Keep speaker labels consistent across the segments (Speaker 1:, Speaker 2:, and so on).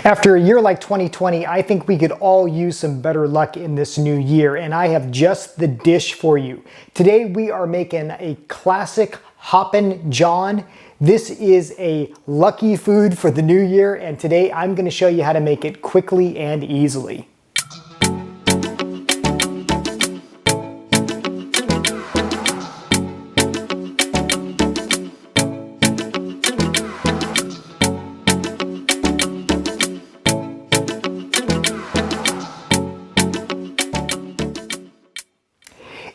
Speaker 1: After a year like 2020, I think we could all use some better luck in this new year, and I have just the dish for you. Today we are making a classic Hoppin John. This is a lucky food for the new year, and today I'm going to show you how to make it quickly and easily.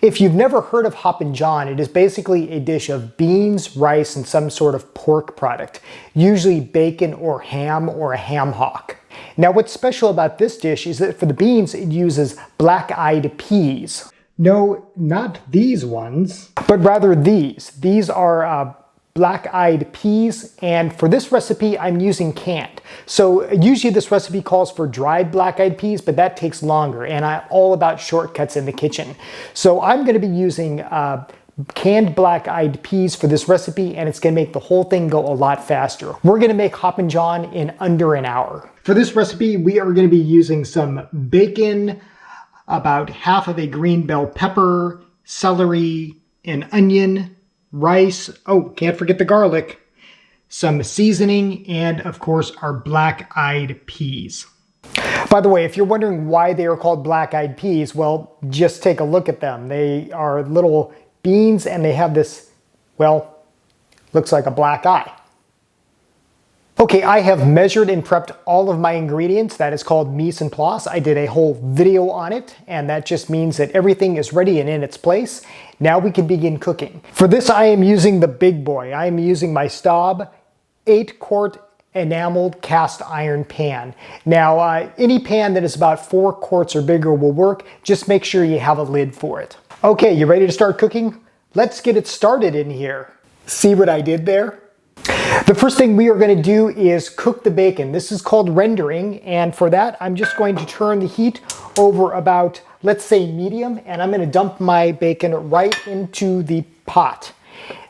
Speaker 1: If you've never heard of Hoppin John, it is basically a dish of beans, rice, and some sort of pork product, usually bacon or a ham hock. Now what's special about this dish is that for the beans it uses black-eyed peas. No, not these ones, but rather these. These are black-eyed peas, and for this recipe I'm using canned. So usually this recipe calls for dried black-eyed peas, but that takes longer, and I'm all about shortcuts in the kitchen. So I'm going to be using canned black-eyed peas for this recipe, and it's going to make the whole thing go a lot faster. We're going to make Hoppin John in under an hour. For this recipe we are going to be using some bacon, about half of a green bell pepper, celery, an onion, rice, oh, can't forget the garlic, some seasoning, and of course our black-eyed peas. By the way, if you're wondering why they are called black-eyed peas, well, just take a look at them. They are little beans and they have this, well, looks like a black eye. Okay, I have measured and prepped all of my ingredients. That is called mise en place. I did a whole video on it, and that just means that everything is ready and in its place. Now we can begin cooking. For this, I am using the big boy. I am using my Staub 8-quart enameled cast iron pan. Now, any pan that is about 4 quarts or bigger will work. Just make sure you have a lid for it. Okay, you ready to start cooking? Let's get it started in here. See what I did there? The first thing we are going to do is cook the bacon. This is called rendering, and for that I'm just going to turn the heat over about, let's say, medium, and I'm going to dump my bacon right into the pot.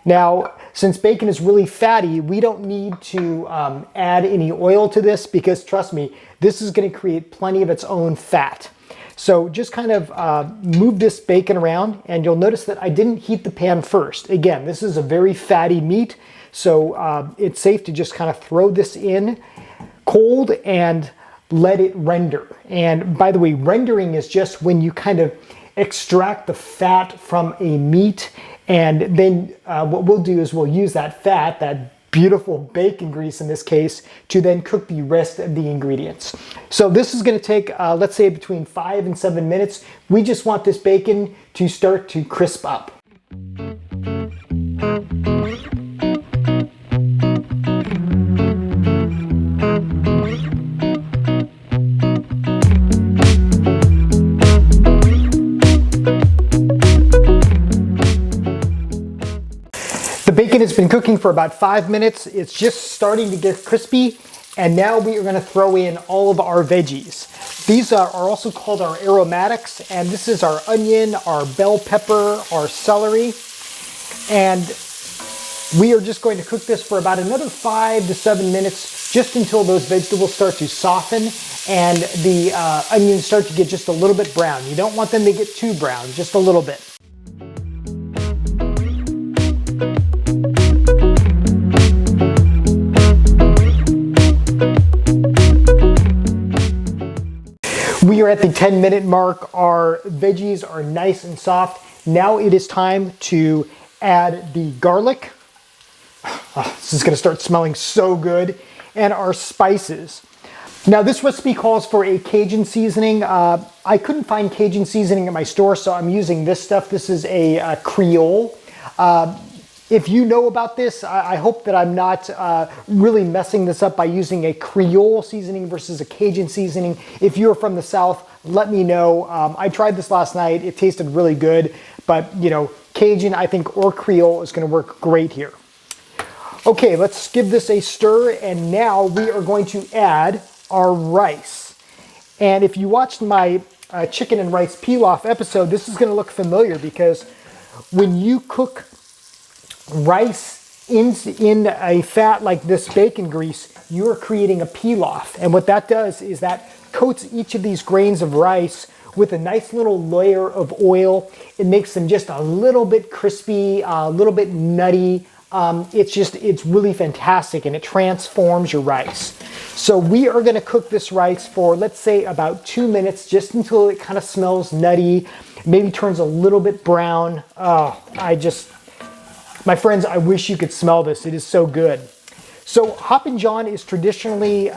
Speaker 1: Now, since bacon is really fatty, we don't need to add any oil to this because, trust me, this is going to create plenty of its own fat. So just kind of move this bacon around, and you'll notice that I didn't heat the pan first. Again, this is a very fatty meat, so it's safe to just kind of throw this in cold and let it render. And by the way, rendering is just when you kind of extract the fat from a meat, and then what we'll do is we'll use that fat, that beautiful bacon grease in this case, to then cook the rest of the ingredients. So this is going to take, let's say, between 5 and 7 minutes. We just want this bacon to start to crisp up. The bacon has been cooking for about 5 minutes. It's just starting to get crispy, and now we are going to throw in all of our veggies. These are also called our aromatics, and this is our onion, our bell pepper, our celery, and we are just going to cook this for about another 5 to 7 minutes, just until those vegetables start to soften and the onions start to get just a little bit brown. You don't want them to get too brown, just a little bit. We are at the 10-minute mark. Our veggies are nice and soft. Now it is time to add the garlic. Oh, this is going to start smelling so good. And our spices. Now this recipe calls for a Cajun seasoning. I couldn't find Cajun seasoning at my store, so I'm using this stuff. This is a Creole. If you know about this, I hope that I'm not really messing this up by using a Creole seasoning versus a Cajun seasoning. If you're from the South, let me know. I tried this last night. It tasted really good, but you know, Cajun, I think, or Creole is going to work great here. Okay, let's give this a stir, and now we are going to add our rice. And if you watched my chicken and rice pilaf episode, this is going to look familiar because when you cook rice in a fat like this bacon grease, you are creating a pilaf. And what that does is that coats each of these grains of rice with a nice little layer of oil. It makes them just a little bit crispy, a little bit nutty. It's really fantastic, and it transforms your rice. So we are gonna cook this rice for, let's say, about 2 minutes, just until it kind of smells nutty, maybe turns a little bit brown. Oh, my friends, I wish you could smell this. It is so good. So Hoppin John is traditionally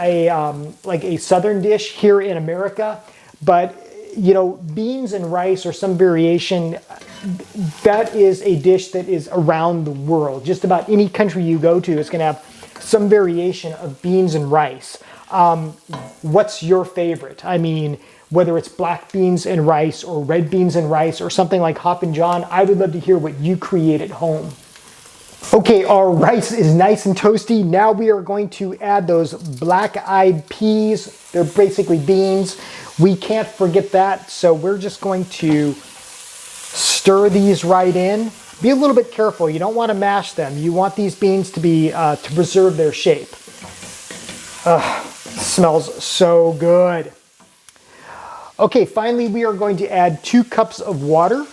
Speaker 1: like a southern dish here in America, but you know, beans and rice or some variation, that is a dish that is around the world. Just about any country you go to is gonna have some variation of beans and rice. What's your favorite? I mean, whether it's black beans and rice or red beans and rice or something like Hoppin John, I would love to hear what you create at home. Okay, our rice is nice and toasty. Now we are going to add those black-eyed peas. They're basically beans. We can't forget that, so we're just going to stir these right in. Be a little bit careful. You don't want to mash them. You want these beans to be to preserve their shape. Smells so good. Okay, finally we are going to add 2 cups of water.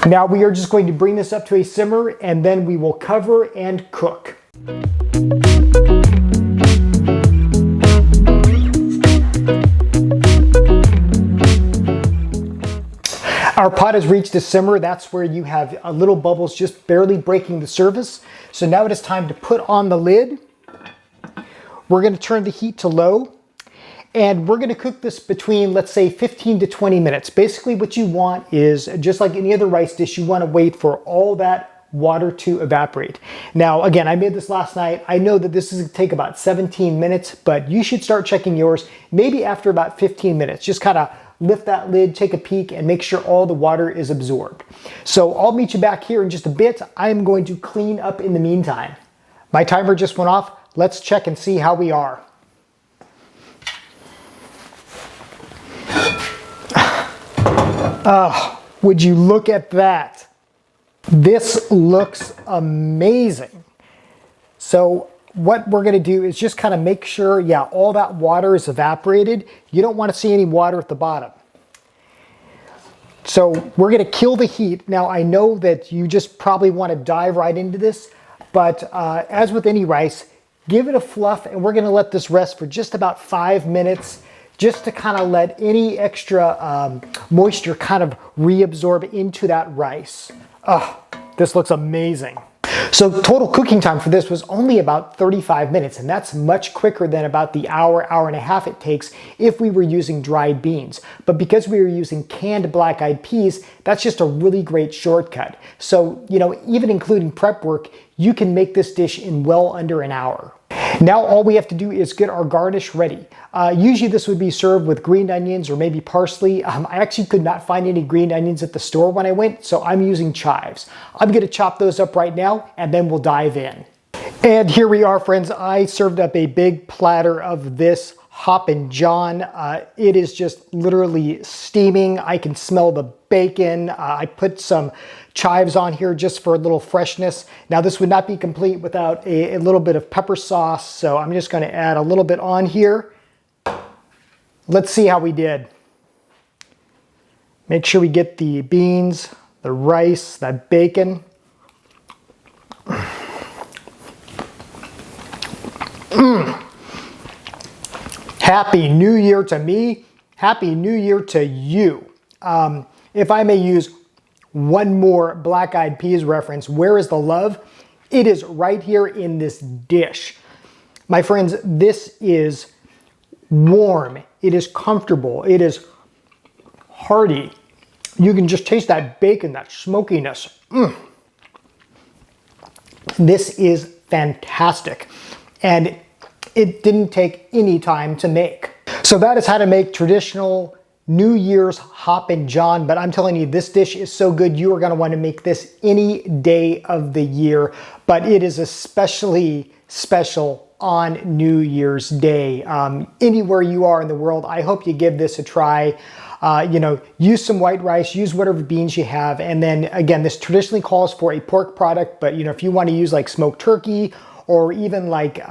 Speaker 1: Now we are just going to bring this up to a simmer, and then we will cover and cook. Our pot has reached a simmer. That's where you have little bubbles just barely breaking the surface. So now it is time to put on the lid. We're going to turn the heat to low. And we're going to cook this between, let's say, 15 to 20 minutes. Basically what you want is, just like any other rice dish, you want to wait for all that water to evaporate. Now, again, I made this last night. I know that this is going to take about 17 minutes, but you should start checking yours maybe after about 15 minutes. Just kind of lift that lid, take a peek, and make sure all the water is absorbed. So I'll meet you back here in just a bit. I'm going to clean up in the meantime. My timer just went off. Let's check and see how we are. Would you look at that? This looks amazing. So what we're gonna do is just kind of make sure, yeah, all that water is evaporated. You don't want to see any water at the bottom. So we're gonna kill the heat. Now I know that you just probably want to dive right into this, but as with any rice, give it a fluff, and we're gonna let this rest for just about 5 minutes, just to kind of let any extra moisture kind of reabsorb into that rice. Oh, this looks amazing. So total cooking time for this was only about 35 minutes, and that's much quicker than about the hour, hour and a half it takes if we were using dried beans. But because we were using canned black-eyed peas, that's just a really great shortcut. So, you know, even including prep work, you can make this dish in well under an hour. Now all we have to do is get our garnish ready. Usually this would be served with green onions or maybe parsley. I actually could not find any green onions at the store when I went, so I'm using chives. I'm gonna chop those up right now, and then we'll dive in. And here we are, friends. I served up a big platter of this Hoppin John. It is just literally steaming. I can smell the bacon. I put some chives on here just for a little freshness. Now this would not be complete without a little bit of pepper sauce, so I'm just going to add a little bit on here. Let's see how we did. Make sure we get the beans, the rice, that bacon. Happy New Year to me. Happy New Year to you. If I may use one more black-eyed peas reference, where is the love? It is right here in this dish. My friends, this is warm. It is comfortable. It is hearty. You can just taste that bacon, that smokiness. This is fantastic. And it didn't take any time to make. So that is how to make traditional New Year's Hoppin John, but I'm telling you, this dish is so good, you are gonna wanna make this any day of the year, but it is especially special on New Year's Day. Anywhere you are in the world, I hope you give this a try. use some white rice, use whatever beans you have. And then again, this traditionally calls for a pork product, but if you want to use like smoked turkey or even like,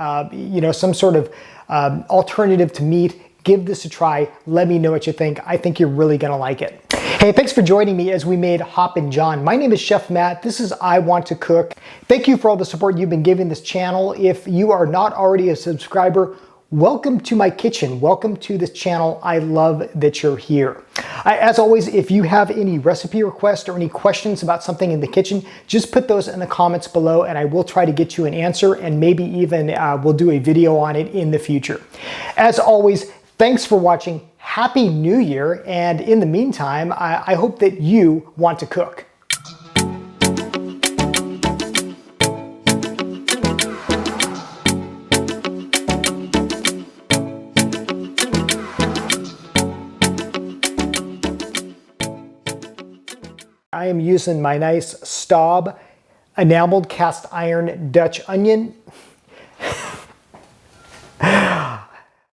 Speaker 1: some sort of alternative to meat, give this a try. Let me know what you think. I think you're really gonna like it. Hey, thanks for joining me as we made Hoppin John. My name is Chef Matt. This is I Want to Cook. Thank you for all the support you've been giving this channel. If you are not already a subscriber, welcome to my kitchen. Welcome to this channel. I love that you're here. As always, if you have any recipe requests or any questions about something in the kitchen, just put those in the comments below and I will try to get you an answer, and maybe even we'll do a video on it in the future. As always, thanks for watching. Happy New Year. And in the meantime, I hope that you want to cook. I am using my nice Staub enameled cast iron Dutch onion.